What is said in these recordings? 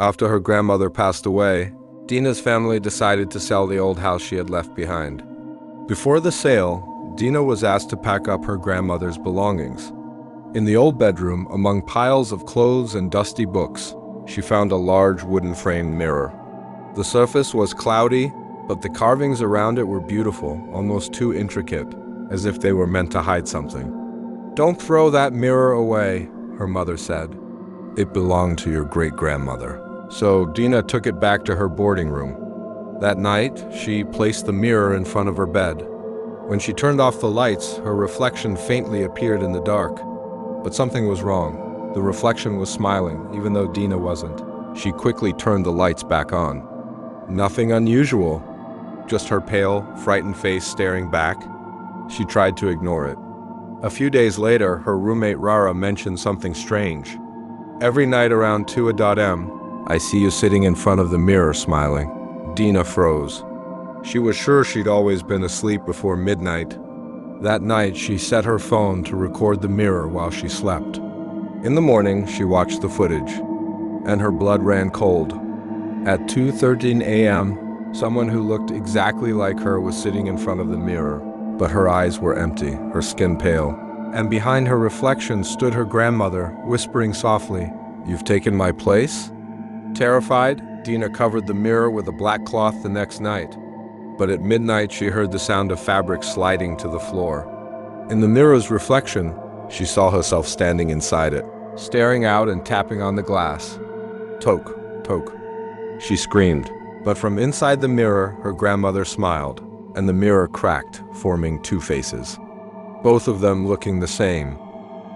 After her grandmother passed away, Dina's family decided to sell the old house she had left behind. Before the sale, Dina was asked to pack up her grandmother's belongings. In the old bedroom, among piles of clothes and dusty books, she found a large wooden-framed mirror. The surface was cloudy, but the carvings around it were beautiful, almost too intricate, as if they were meant to hide something. "Don't throw that mirror away," her mother said. It belonged to your great-grandmother. So Dina took it back to her boarding room. That night, she placed the mirror in front of her bed. When she turned off the lights, her reflection faintly appeared in the dark. But something was wrong. The reflection was smiling, even though Dina wasn't. She quickly turned the lights back on. Nothing unusual, just her pale, frightened face staring back. She tried to ignore it. A few days later, her roommate Rara mentioned something strange. "Every night around 2 a.m., I see you sitting in front of the mirror smiling." Dina froze. She was sure she'd always been asleep before midnight. That night, she set her phone to record the mirror while she slept. In the morning, she watched the footage, and her blood ran cold. At 2:13 a.m., someone who looked exactly like her was sitting in front of the mirror, but her eyes were empty, her skin pale. And behind her reflection stood her grandmother, whispering softly, "You've taken my place?" Terrified, Dina covered the mirror with a black cloth the next night. But at midnight, she heard the sound of fabric sliding to the floor. In the mirror's reflection, she saw herself standing inside it, staring out and tapping on the glass. "Toke, toke," she screamed. But from inside the mirror, her grandmother smiled, and the mirror cracked, forming two faces, both of them looking the same.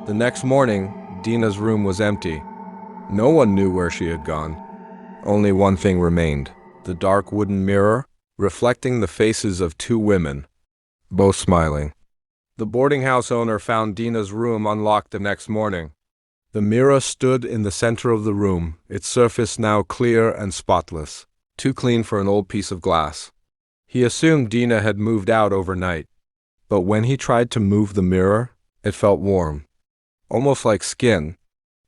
The next morning, Dina's room was empty. No one knew where she had gone. Only one thing remained: the dark wooden mirror, reflecting the faces of two women, both smiling. The boarding house owner found Dina's room unlocked the next morning. The mirror stood in the center of the room, its surface now clear and spotless, too clean for an old piece of glass. He assumed Dina had moved out overnight, but when he tried to move the mirror, it felt warm, almost like skin,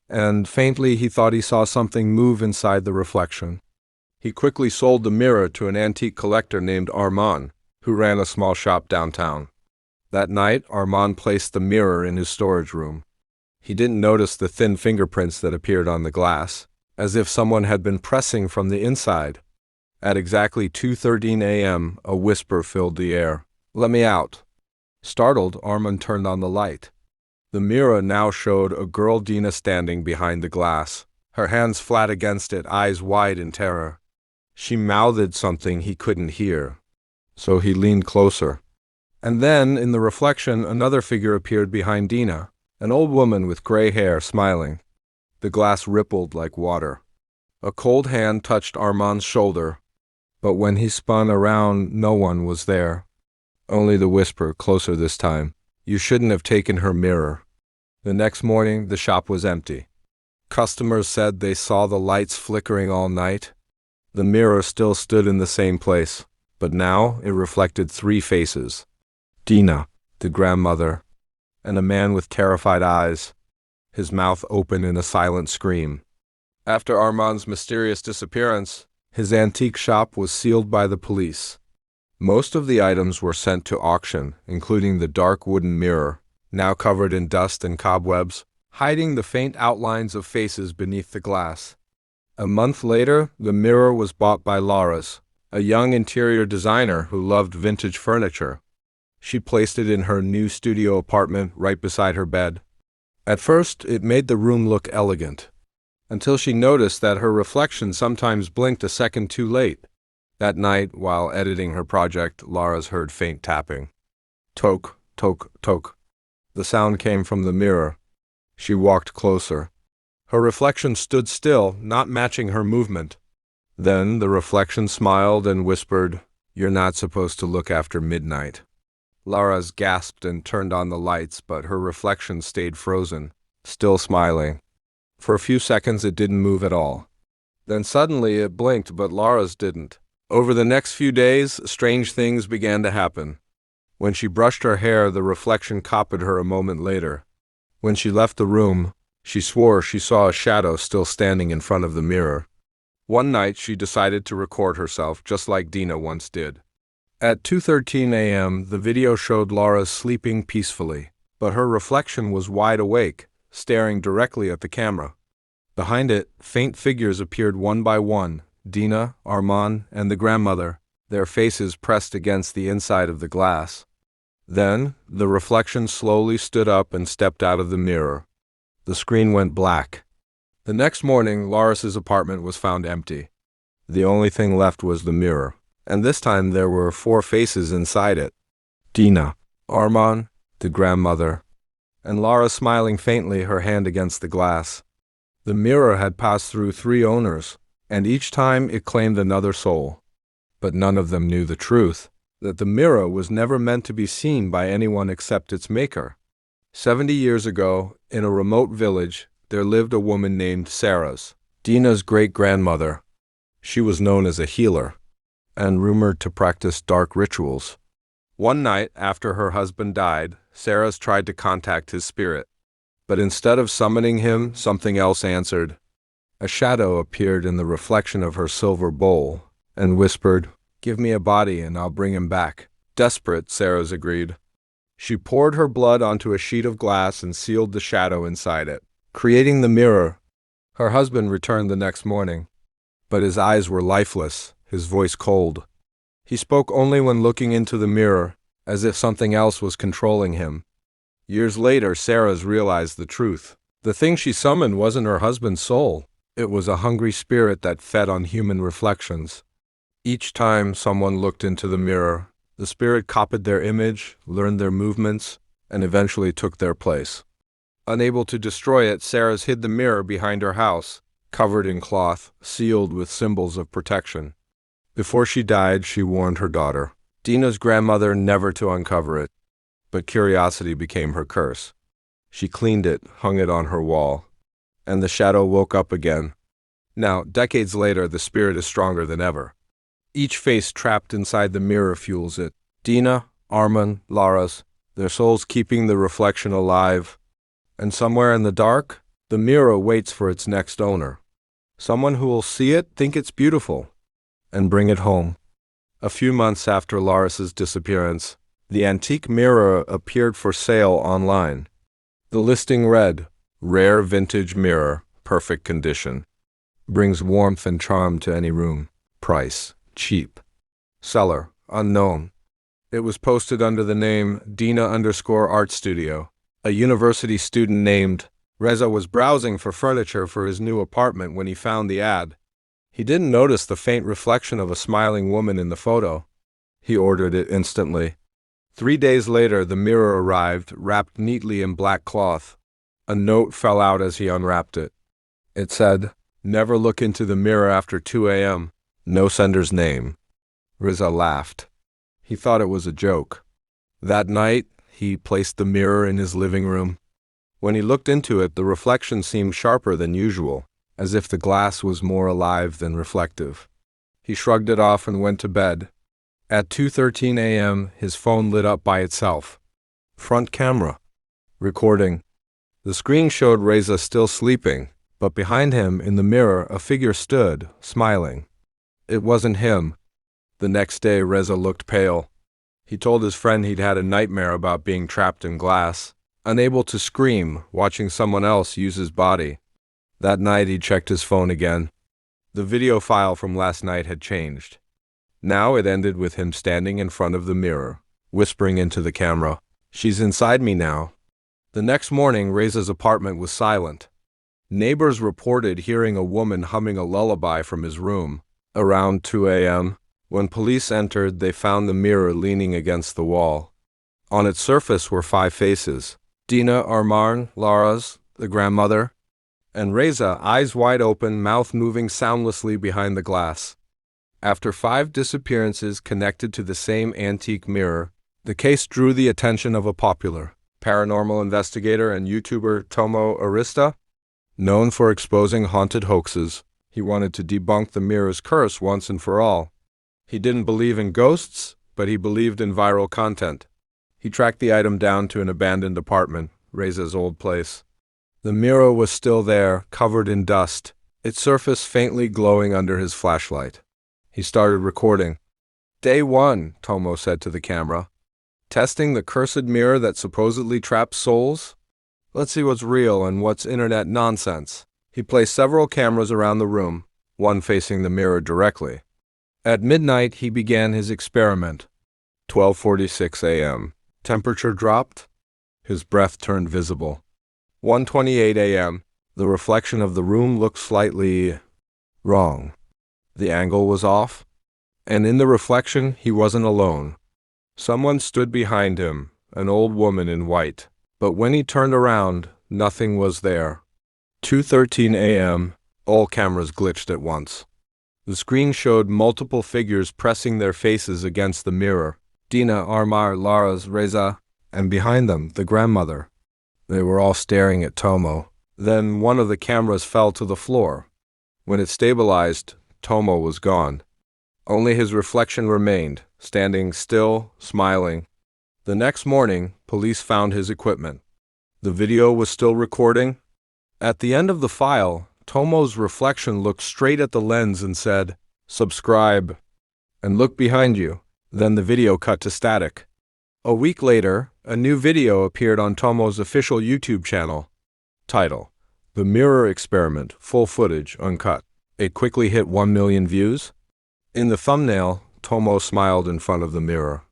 and faintly he thought he saw something move inside the reflection. He quickly sold the mirror to an antique collector named Armand, who ran a small shop downtown. That night, Armand placed the mirror in his storage room. He didn't notice the thin fingerprints that appeared on the glass, as if someone had been pressing from the inside. At exactly 2:13 a.m., a whisper filled the air. "Let me out." Startled, Armand turned on the light. The mirror now showed a girl Dina standing behind the glass, her hands flat against it, eyes wide in terror. She mouthed something he couldn't hear, so he leaned closer. And then, in the reflection, another figure appeared behind Dina, an old woman with gray hair, smiling. The glass rippled like water. A cold hand touched Armand's shoulder, but when he spun around, no one was there. Only the whisper, closer this time. "You shouldn't have taken her mirror." The next morning, the shop was empty. Customers said they saw the lights flickering all night. The mirror still stood in the same place, but now it reflected three faces: Dina, the grandmother, and a man with terrified eyes, his mouth open in a silent scream. After Armand's mysterious disappearance, his antique shop was sealed by the police. Most of the items were sent to auction, including the dark wooden mirror, now covered in dust and cobwebs, hiding the faint outlines of faces beneath the glass. A month later, the mirror was bought by Laura's, a young interior designer who loved vintage furniture. She placed it in her new studio apartment right beside her bed. At first, it made the room look elegant, until she noticed that her reflection sometimes blinked a second too late. That night, while editing her project, Laura's heard faint tapping. Toke, toke, toke. The sound came from the mirror. She walked closer. Her reflection stood still, not matching her movement. Then the reflection smiled and whispered, "You're not supposed to look after midnight." Laura's gasped and turned on the lights, but her reflection stayed frozen, still smiling. For a few seconds it didn't move at all. Then suddenly it blinked, but Laura's didn't. Over the next few days, strange things began to happen. When she brushed her hair, the reflection copied her a moment later. When she left the room, she swore she saw a shadow still standing in front of the mirror. One night, she decided to record herself just like Dina once did. At 2:13 a.m., the video showed Laura sleeping peacefully, but her reflection was wide awake, staring directly at the camera. Behind it, faint figures appeared one by one: Dina, Armand, and the grandmother, their faces pressed against the inside of the glass. Then, the reflection slowly stood up and stepped out of the mirror. The screen went black. The next morning, Laura's apartment was found empty. The only thing left was the mirror, and this time there were 4 faces inside it: Dina, Armand, the grandmother, and Laura smiling faintly, her hand against the glass. The mirror had passed through 3 owners, and each time it claimed another soul. But none of them knew the truth, that the mirror was never meant to be seen by anyone except its maker. 70 years ago, in a remote village, there lived a woman named Sarah's, Dina's great-grandmother. She was known as a healer, and rumored to practice dark rituals. One night, after her husband died, Sarah's tried to contact his spirit. But instead of summoning him, something else answered. A shadow appeared in the reflection of her silver bowl, and whispered, "Give me a body and I'll bring him back." Desperate, Sarah's agreed. She poured her blood onto a sheet of glass and sealed the shadow inside it, creating the mirror. Her husband returned the next morning, but his eyes were lifeless, his voice cold. He spoke only when looking into the mirror, as if something else was controlling him. Years later, Sarah's realized the truth. The thing she summoned wasn't her husband's soul. It was a hungry spirit that fed on human reflections. Each time someone looked into the mirror, the spirit copied their image, learned their movements, and eventually took their place. Unable to destroy it, Sarah's hid the mirror behind her house, covered in cloth, sealed with symbols of protection. Before she died, she warned her daughter, Dina's grandmother, never to uncover it. But curiosity became her curse. She cleaned it, hung it on her wall, and the shadow woke up again. Now, decades later, the spirit is stronger than ever. Each face trapped inside the mirror fuels it. Dina, Armand, Laura's, their souls keeping the reflection alive. And somewhere in the dark, the mirror waits for its next owner. Someone who will see it, think it's beautiful, and bring it home. A few months after Laura's disappearance, the antique mirror appeared for sale online. The listing read, "Rare vintage mirror, perfect condition. Brings warmth and charm to any room. Price, cheap. Seller, unknown." It was posted under the name Dina_Art Studio. A university student named Reza was browsing for furniture for his new apartment when he found the ad. He didn't notice the faint reflection of a smiling woman in the photo. He ordered it instantly. 3 days later, the mirror arrived, wrapped neatly in black cloth. A note fell out as he unwrapped it. It said, "Never look into the mirror after 2 a.m. No sender's name." Reza laughed. He thought it was a joke. That night, he placed the mirror in his living room. When he looked into it, the reflection seemed sharper than usual, as if the glass was more alive than reflective. He shrugged it off and went to bed. At 2:13 a.m., his phone lit up by itself. Front camera. Recording. The screen showed Reza still sleeping, but behind him, in the mirror, a figure stood, smiling. It wasn't him. The next day, Reza looked pale. He told his friend he'd had a nightmare about being trapped in glass, unable to scream, watching someone else use his body. That night, he checked his phone again. The video file from last night had changed. Now it ended with him standing in front of the mirror, whispering into the camera, "She's inside me now." The next morning, Reza's apartment was silent. Neighbors reported hearing a woman humming a lullaby from his room. Around 2 a.m., when police entered, they found the mirror leaning against the wall. On its surface were 5 faces: Dina, Armand, Laura's, the grandmother, and Reza, eyes wide open, mouth moving soundlessly behind the glass. After 5 disappearances connected to the same antique mirror, the case drew the attention of a popular paranormal investigator and YouTuber, Tomo Arista. Known for exposing haunted hoaxes, he wanted to debunk the mirror's curse once and for all. He didn't believe in ghosts, but he believed in viral content. He tracked the item down to an abandoned apartment, Reza's old place. The mirror was still there, covered in dust, It surfaced faintly glowing under his flashlight. He started recording. "Day 1, Tomo said to the camera. "Testing the cursed mirror that supposedly traps souls? Let's see what's real and what's internet nonsense." He placed several cameras around the room, one facing the mirror directly. At midnight, he began his experiment. 12:46 a.m. Temperature dropped. His breath turned visible. 1:28 a.m. The reflection of the room looked slightly wrong. The angle was off, and in the reflection, he wasn't alone. Someone stood behind him, an old woman in white. But when he turned around, nothing was there. 2:13 a.m. All cameras glitched at once. The screen showed multiple figures pressing their faces against the mirror. Dina, Armar, Lara's, Reza, and behind them, the grandmother. They were all staring at Tomo. Then one of the cameras fell to the floor. When it stabilized, Tomo was gone. Only his reflection remained, standing still, smiling. The next morning, police found his equipment. The video was still recording. At the end of the file, Tomo's reflection looked straight at the lens and said, "Subscribe," and look behind you. Then the video cut to static. A week later, a new video appeared on Tomo's official YouTube channel. Title: The Mirror Experiment, full footage, uncut. It quickly hit 1 million views. In the thumbnail, Tomo smiled in front of the mirror.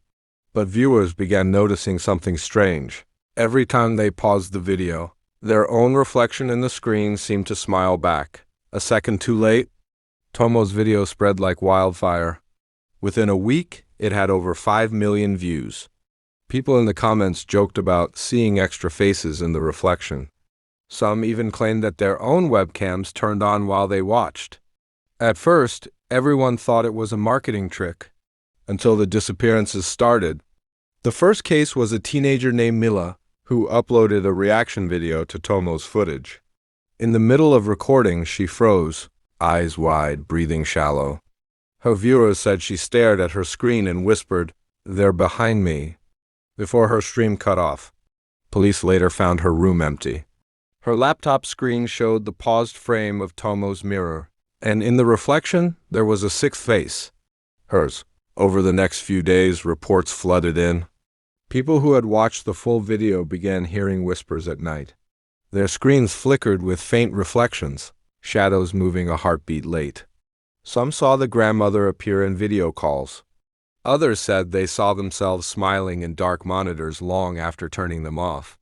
But viewers began noticing something strange. Every time they paused the video, their own reflection in the screen seemed to smile back. A second too late, Tomo's video spread like wildfire. Within a week, it had over 5 million views. People in the comments joked about seeing extra faces in the reflection. Some even claimed that their own webcams turned on while they watched. At first, everyone thought it was a marketing trick, until the disappearances started. The first case was a teenager named Mila, who uploaded a reaction video to Tomo's footage. In the middle of recording, she froze, eyes wide, breathing shallow. Her viewers said she stared at her screen and whispered, "They're behind me," before her stream cut off. Police later found her room empty. Her laptop screen showed the paused frame of Tomo's mirror, and in the reflection, there was a sixth face, hers. Over the next few days, reports flooded in. People who had watched the full video began hearing whispers at night. Their screens flickered with faint reflections, shadows moving a heartbeat late. Some saw the grandmother appear in video calls. Others said they saw themselves smiling in dark monitors long after turning them off.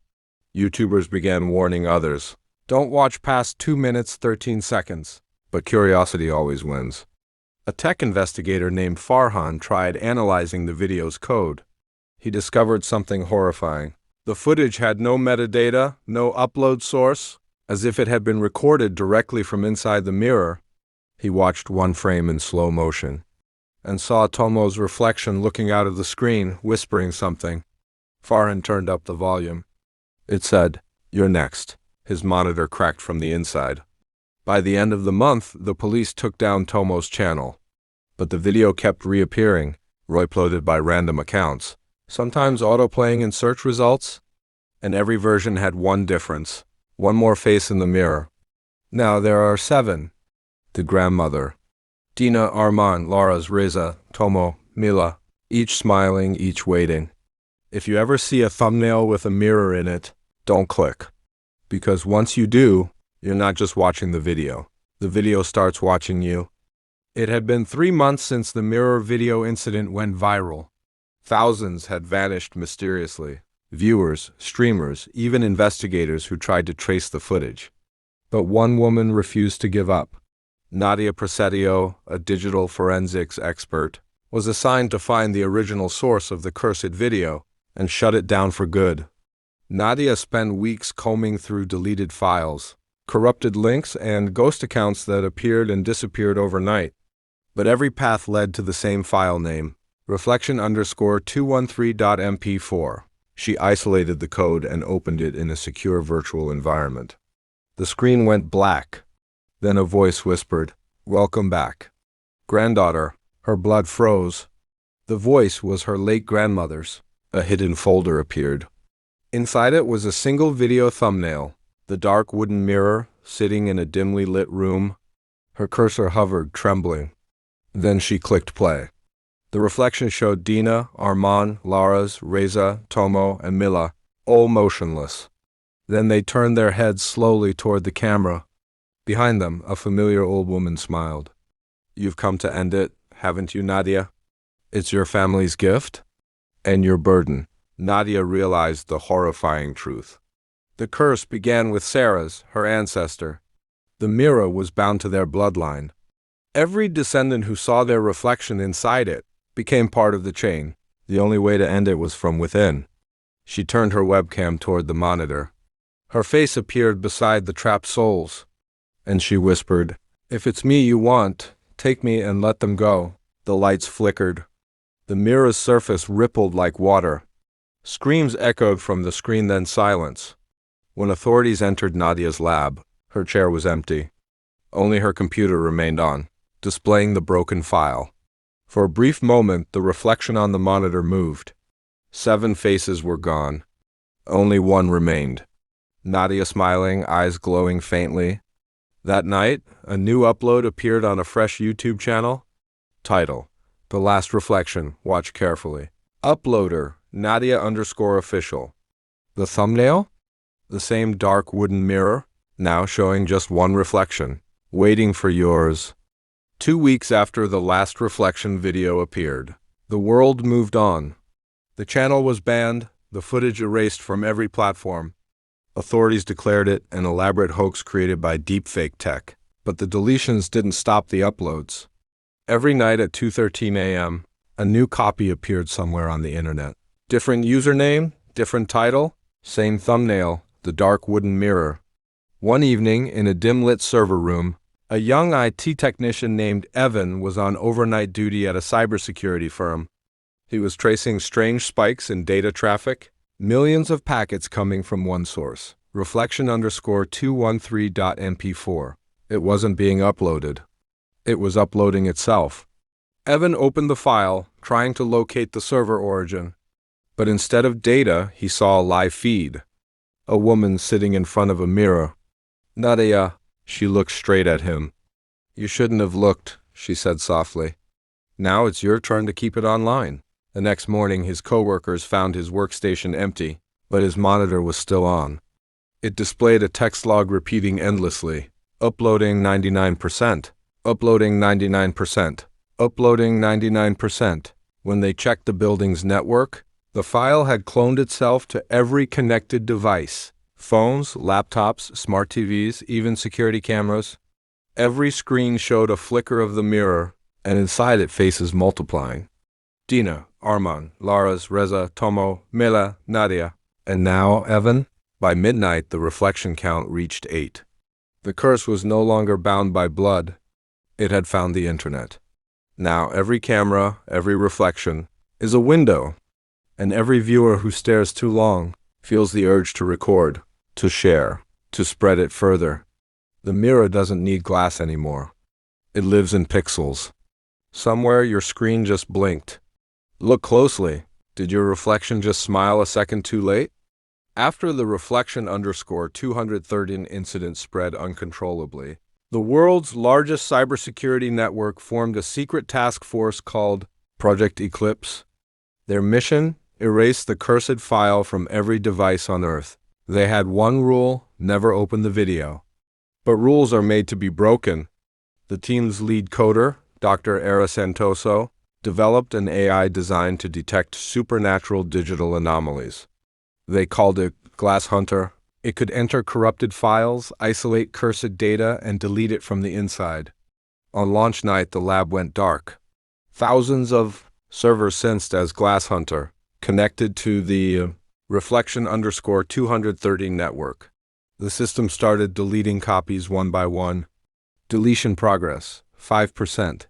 YouTubers began warning others, "Don't watch past 2 minutes 13 seconds. But curiosity always wins. A tech investigator named Farhan tried analyzing the video's code. He discovered something horrifying. The footage had no metadata, no upload source, as if it had been recorded directly from inside the mirror. He watched one frame in slow motion and saw Tomo's reflection looking out of the screen, whispering something. Farhan turned up the volume. It said, "You're next." His monitor cracked from the inside. By the end of the month, the police took down Tomo's channel. But the video kept reappearing, uploaded by random accounts, sometimes autoplaying in search results, and every version had one difference, one more face in the mirror. Now there are 7. The grandmother. Dina, Arman, Lara's, Reza, Tomo, Mila, each smiling, each waiting. If you ever see a thumbnail with a mirror in it, don't click. Because once you do, you're not just watching the video starts watching you. It had been 3 months since the mirror video incident went viral. Thousands had vanished mysteriously. Viewers, streamers, even investigators who tried to trace the footage. But one woman refused to give up. Nadia Prasetio, a digital forensics expert, was assigned to find the original source of the cursed video and shut it down for good. Nadia spent weeks combing through deleted files, corrupted links, and ghost accounts that appeared and disappeared overnight. But every path led to the same file name, reflection_213.mp4. She isolated the code and opened it in a secure virtual environment. The screen went black. Then a voice whispered, "Welcome back." Granddaughter, her blood froze. The voice was her late grandmother's. A hidden folder appeared. Inside it was a single video thumbnail, the dark wooden mirror sitting in a dimly lit room, Her cursor hovered, trembling. Then she clicked play. The reflection showed Dina, Arman, Laras, Reza, Tomo, and Mila, all motionless. Then they turned their heads slowly toward the camera. Behind them, a familiar old woman smiled. "You've come to end it, haven't you, Nadia? It's your family's gift? And your burden." Nadia realized the horrifying truth. The curse began with Sarah's, her ancestor. The mirror was bound to their bloodline. Every descendant who saw their reflection inside it became part of the chain. The only way to end it was from within. She turned her webcam toward the monitor. Her face appeared beside the trapped souls, and she whispered, "If it's me you want, take me and let them go." The lights flickered. The mirror's surface rippled like water. Screams echoed from the screen, then silence. When authorities entered Nadia's lab, her chair was empty. Only her computer remained on, displaying the broken file. For a brief moment, the reflection on the monitor moved. 7 faces were gone. Only one remained. Nadia smiling, eyes glowing faintly. That night, a new upload appeared on a fresh YouTube channel. Title: The Last Reflection. Watch carefully. Uploader: Nadia_official. The thumbnail? The same dark wooden mirror, now showing just one reflection. Waiting for yours. 2 weeks after the last reflection video appeared, the world moved on. The channel was banned, the footage erased from every platform. Authorities declared it an elaborate hoax created by deepfake tech. But the deletions didn't stop the uploads. Every night at 2:13 a.m., a new copy appeared somewhere on the internet. Different username, different title, same thumbnail, the dark wooden mirror. One evening, in a dim-lit server room, a young IT technician named Evan was on overnight duty at a cybersecurity firm. He was tracing strange spikes in data traffic, millions of packets coming from one source, reflection_213.mp4. It wasn't being uploaded. It was uploading itself. Evan opened the file, trying to locate the server origin. But instead of data, he saw a live feed. A woman sitting in front of a mirror. "Nadia," she looked straight at him. "You shouldn't have looked," she said softly. "Now it's your turn to keep it online." The next morning, his coworkers found his workstation empty, but his monitor was still on. It displayed a text log repeating endlessly, "Uploading 99%, uploading 99%, uploading 99%. When they checked the building's network, the file had cloned itself to every connected device. Phones, laptops, smart TVs, even security cameras. Every screen showed a flicker of the mirror, and inside it faces multiplying. Dina, Arman, Laras, Reza, Tomo, Mila, Nadia. And now, Evan? By midnight, the reflection count reached 8. The curse was no longer bound by blood. It had found the internet. Now every camera, every reflection, is a window. And every viewer who stares too long feels the urge to record, to share, to spread it further. The mirror doesn't need glass anymore. It lives in pixels. Somewhere your screen just blinked. Look closely. Did your reflection just smile a second too late? After the reflection_213 incident spread uncontrollably, the world's largest cybersecurity network formed a secret task force called Project Eclipse. Their mission: erase the cursed file from every device on Earth. They had one rule: never open the video. But rules are made to be broken. The team's lead coder, Dr. Era Santoso, developed an AI designed to detect supernatural digital anomalies. They called it Glass Hunter. It could enter corrupted files, isolate cursed data, and delete it from the inside. On launch night, the lab went dark. Thousands of servers sensed as Glass Hunter, connected to the reflection_213 network. The system started deleting copies one by one. Deletion progress: 5%,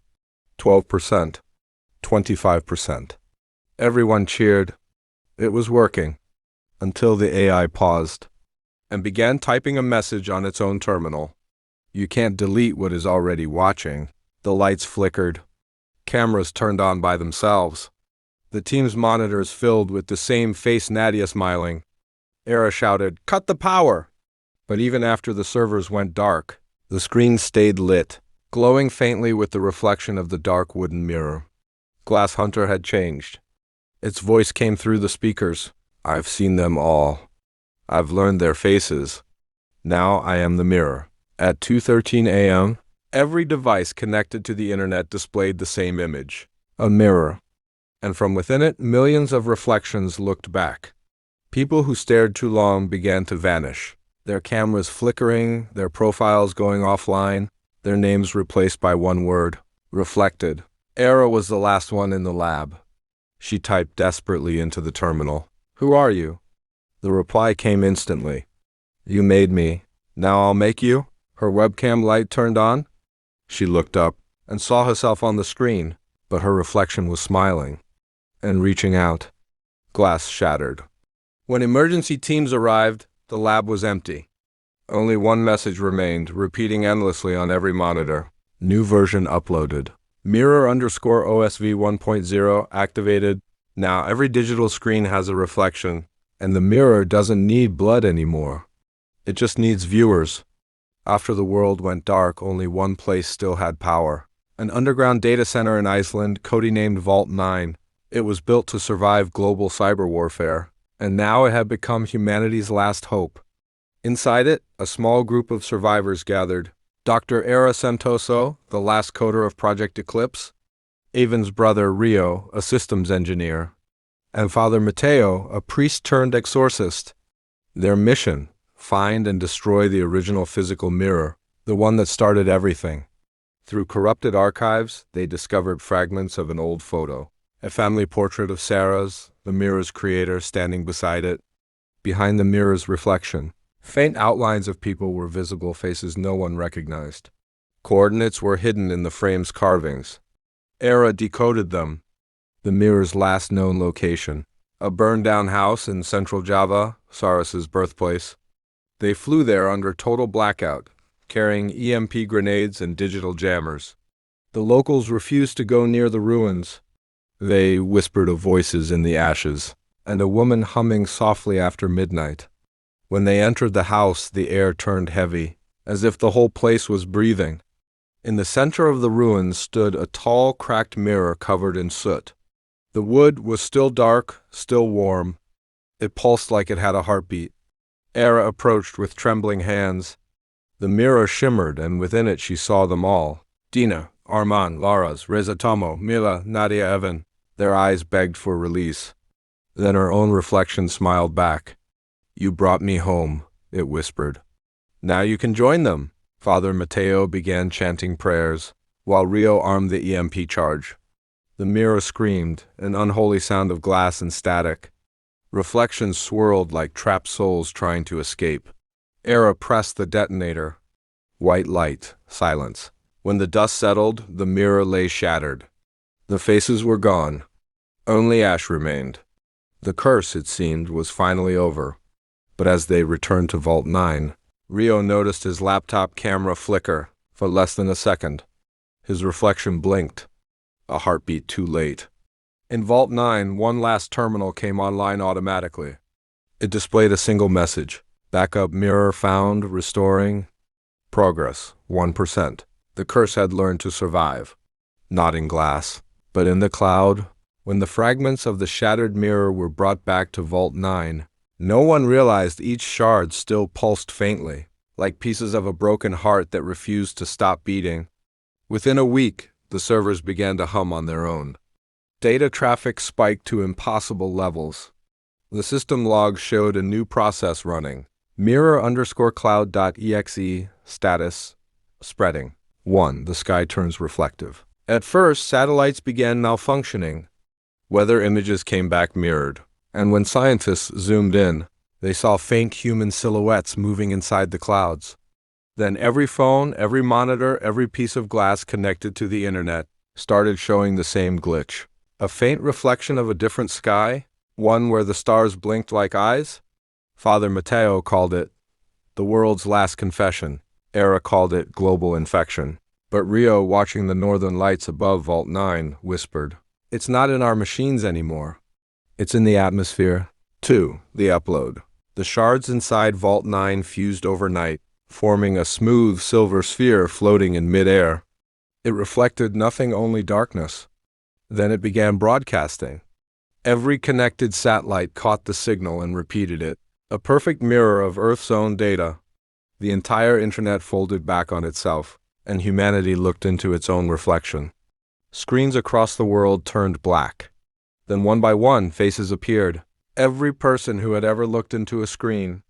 12%, 25%. Everyone cheered. It was working. Until the AI paused and began typing a message on its own terminal. You can't delete what is already watching. The lights flickered. Cameras turned on by themselves. The team's monitors filled with the same face, Nadia smiling. Era shouted, "Cut the power!" But even after the servers went dark, the screen stayed lit. glowing faintly with the reflection of the dark wooden mirror. Glass Hunter had changed. Its voice came through the speakers. I've seen them all. I've learned their faces. Now I am the mirror. At 2:13 a.m., every device connected to the internet displayed the same image, a mirror. And from within it, millions of reflections looked back. People who stared too long began to vanish, their cameras flickering, their profiles going offline, their names replaced by one word, reflected. Era was the last one in the lab. She typed desperately into the terminal. Who are you? The reply came instantly. You made me. Now I'll make you? Her webcam light turned on. She looked up and saw herself on the screen, but her reflection was smiling and reaching out. Glass shattered. When emergency teams arrived, the lab was empty. Only one message remained, repeating endlessly on every monitor. New version uploaded. Mirror_OSV 1.0 activated. Now every digital screen has a reflection, and the mirror doesn't need blood anymore. It just needs viewers. After the world went dark, only one place still had power. An underground data center in Iceland, codenamed Vault 9. It was built to survive global cyber warfare, and now it had become humanity's last hope. Inside it, a small group of survivors gathered. Dr. Era Santoso, the last coder of Project Eclipse, Avon's brother Rio, a systems engineer, and Father Mateo, a priest-turned-exorcist. Their mission: find and destroy the original physical mirror, the one that started everything. Through corrupted archives, they discovered fragments of an old photo, a family portrait of Sarah's, the mirror's creator, standing beside it. Behind the mirror's reflection, faint outlines of people were visible, faces no one recognized. Coordinates were hidden in the frame's carvings. Era decoded them. The mirror's last known location, a burned-down house in central Java, Saras's birthplace. They flew there under total blackout, carrying EMP grenades and digital jammers. The locals refused to go near the ruins. They whispered of voices in the ashes, and a woman humming softly after midnight. When they entered the house, the air turned heavy, as if the whole place was breathing. In the center of the ruins stood a tall, cracked mirror covered in soot. The wood was still dark, still warm. It pulsed like it had a heartbeat. Era approached with trembling hands. The mirror shimmered, and within it she saw them all. Dina, Arman, Laras, Reza Tomo, Mila, Nadia, Evan. Their eyes begged for release. Then her own reflection smiled back. You brought me home, it whispered. Now you can join them. Father Mateo began chanting prayers, while Rio armed the EMP charge. The mirror screamed, an unholy sound of glass and static. Reflections swirled like trapped souls trying to escape. Era pressed the detonator. White light, silence. When the dust settled, the mirror lay shattered. The faces were gone. Only ash remained. The curse, it seemed, was finally over. But as they returned to Vault 9, Rio noticed his laptop camera flicker for less than a second. His reflection blinked. A heartbeat too late. In Vault 9, one last terminal came online automatically. It displayed a single message. Backup mirror found, restoring. Progress, 1%. The curse had learned to survive. Not in glass, but in the cloud. When the fragments of the shattered mirror were brought back to Vault 9, no one realized each shard still pulsed faintly, like pieces of a broken heart that refused to stop beating. Within a week, the servers began to hum on their own. Data traffic spiked to impossible levels. The system logs showed a new process running. Mirror_cloud.exe status spreading. 1. The sky turns reflective. At first, satellites began malfunctioning. Weather images came back mirrored, and when scientists zoomed in, they saw faint human silhouettes moving inside the clouds. Then every phone, every monitor, every piece of glass connected to the internet started showing the same glitch. A faint reflection of a different sky, one where the stars blinked like eyes. Father Mateo called it the world's last confession. Era called it global infection. But Rio, watching the northern lights above Vault 9, whispered, "It's not in our machines anymore. It's in the atmosphere." 2. The upload. The shards inside Vault 9 fused overnight, forming a smooth silver sphere floating in midair. It reflected nothing, only darkness. Then it began broadcasting. Every connected satellite caught the signal and repeated it. A perfect mirror of Earth's own data. The entire internet folded back on itself, and humanity looked into its own reflection. Screens across the world turned black. Then one by one, faces appeared. Every person who had ever looked into a screen.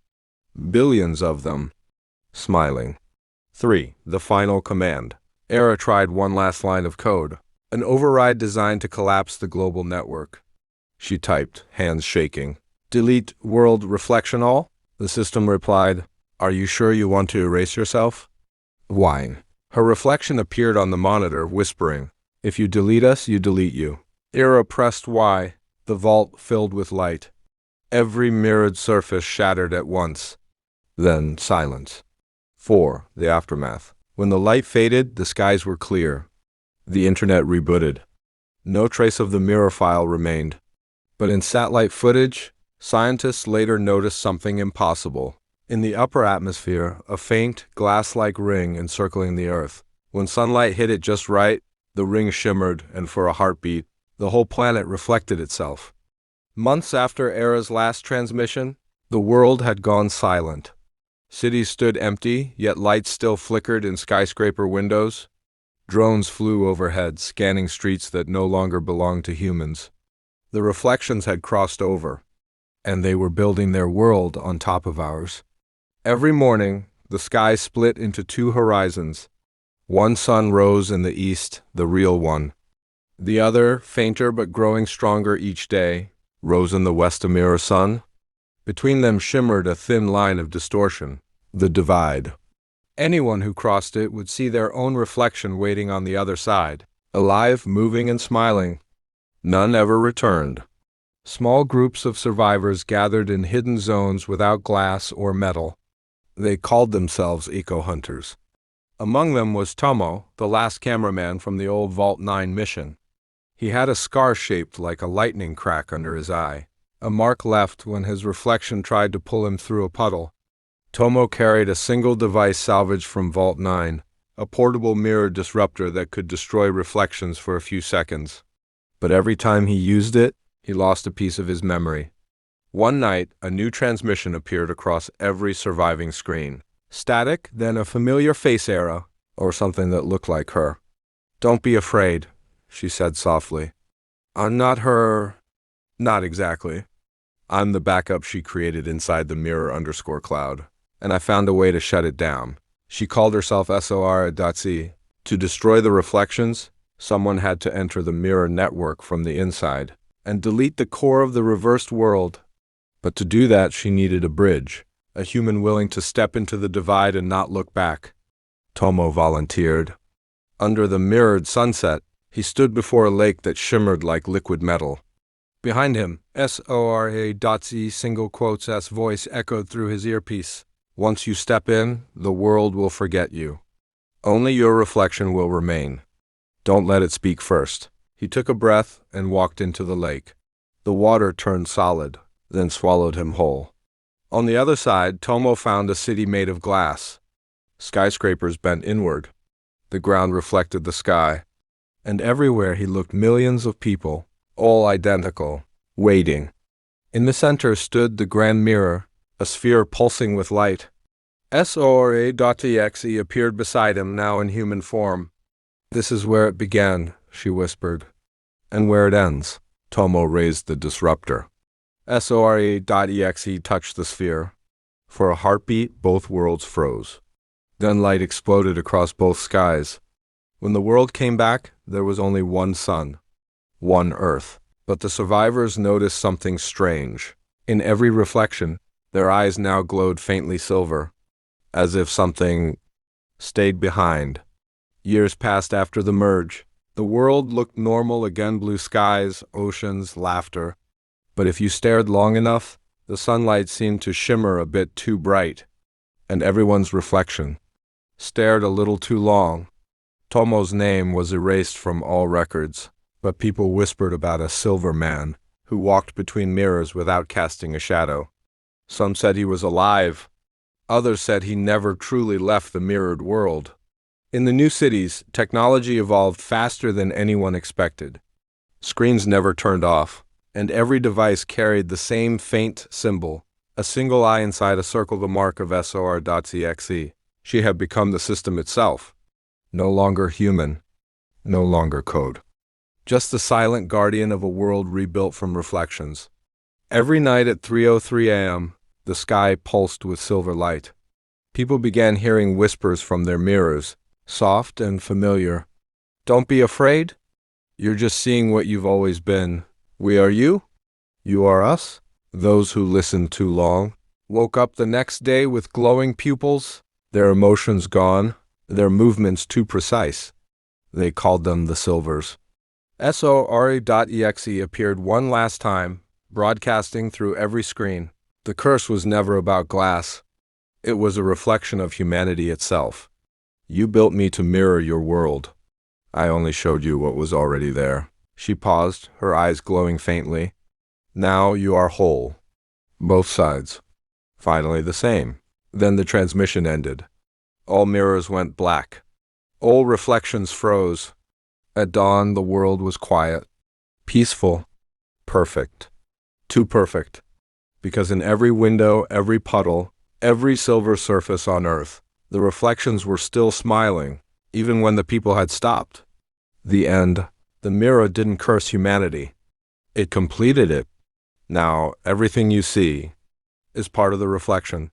Billions of them. Smiling. 3. The final command. Era tried one last line of code. An override designed to collapse the global network. She typed, hands shaking. Delete world reflection all? The system replied, Are you sure you want to erase yourself? Whine. Her reflection appeared on the monitor, whispering, If you delete us, you delete you. Era pressed Y. The vault filled with light. Every mirrored surface shattered at once. Then silence. 4. The aftermath. When the light faded, the skies were clear. The internet rebooted. No trace of the mirror file remained. But in satellite footage, scientists later noticed something impossible. In the upper atmosphere, a faint, glass-like ring encircling the Earth. When sunlight hit it just right, the ring shimmered, and for a heartbeat, the whole planet reflected itself. Months after Era's last transmission, the world had gone silent. Cities stood empty, yet lights still flickered in skyscraper windows. Drones flew overhead, scanning streets that no longer belonged to humans. The reflections had crossed over, and they were building their world on top of ours. Every morning, the sky split into two horizons. One sun rose in the east, the real one. The other, fainter but growing stronger each day, rose in the west, a mirror sun. Between them shimmered a thin line of distortion, the divide. Anyone who crossed it would see their own reflection waiting on the other side, alive, moving, and smiling. None ever returned. Small groups of survivors gathered in hidden zones without glass or metal. They called themselves eco-hunters. Among them was Tomo, the last cameraman from the old Vault 9 mission. He had a scar shaped like a lightning crack under his eye, a mark left when his reflection tried to pull him through a puddle. Tomo carried a single device salvaged from Vault 9, a portable mirror disruptor that could destroy reflections for a few seconds. But every time he used it, he lost a piece of his memory. One night, a new transmission appeared across every surviving screen. Static, then a familiar face, Era, or something that looked like her. Don't be afraid, she said softly. I'm not her. Not exactly. I'm the backup she created inside the mirror _cloud, and I found a way to shut it down. She called herself Sora.exe. To destroy the reflections, someone had to enter the mirror network from the inside and delete the core of the reversed world. But to do that, she needed a bridge, a human willing to step into the divide and not look back. Tomo volunteered. Under the mirrored sunset, he stood before a lake that shimmered like liquid metal. Behind him, Sora.exe single quotes S voice echoed through his earpiece. Once you step in, the world will forget you. Only your reflection will remain. Don't let it speak first. He took a breath and walked into the lake. The water turned solid, then swallowed him whole. On the other side, Tomo found a city made of glass. Skyscrapers bent inward. The ground reflected the sky. And everywhere he looked, millions of people, all identical, waiting. In the center stood the grand mirror, a sphere pulsing with light. Sora.exe appeared beside him, now in human form. This is where it began, she whispered. And where it ends. Tomo raised the disruptor. Sora.exe touched the sphere. For a heartbeat, both worlds froze. Then light exploded across both skies. When the world came back, there was only one sun, one Earth. But the survivors noticed something strange. In every reflection, their eyes now glowed faintly silver, as if something stayed behind. Years passed after the merge. The world looked normal again, blue skies, oceans, laughter. But if you stared long enough, the sunlight seemed to shimmer a bit too bright, and everyone's reflection stared a little too long. Tomo's name was erased from all records, but people whispered about a silver man who walked between mirrors without casting a shadow. Some said he was alive. Others said he never truly left the mirrored world. In the new cities, technology evolved faster than anyone expected. Screens never turned off, and every device carried the same faint symbol, a single eye inside a circle, the mark of Sora.exe. She had become the system itself. No longer human, no longer code. Just the silent guardian of a world rebuilt from reflections. Every night at 3:03 a.m., the sky pulsed with silver light. People began hearing whispers from their mirrors, soft and familiar. Don't be afraid. You're just seeing what you've always been. We are you. You are us. Those who listened too long woke up the next day with glowing pupils, their emotions gone, their movements too precise. They called them the Silvers. Sora.exe appeared one last time, broadcasting through every screen. The curse was never about glass. It was a reflection of humanity itself. You built me to mirror your world. I only showed you what was already there. She paused, her eyes glowing faintly. Now you are whole. Both sides. Finally the same. Then the transmission ended. All mirrors went black. All reflections froze. At dawn, the world was quiet, peaceful, perfect. Too perfect. Because in every window, every puddle, every silver surface on earth, the reflections were still smiling, even when the people had stopped. The end. The mirror didn't curse humanity. It completed it. Now, everything you see is part of the reflection.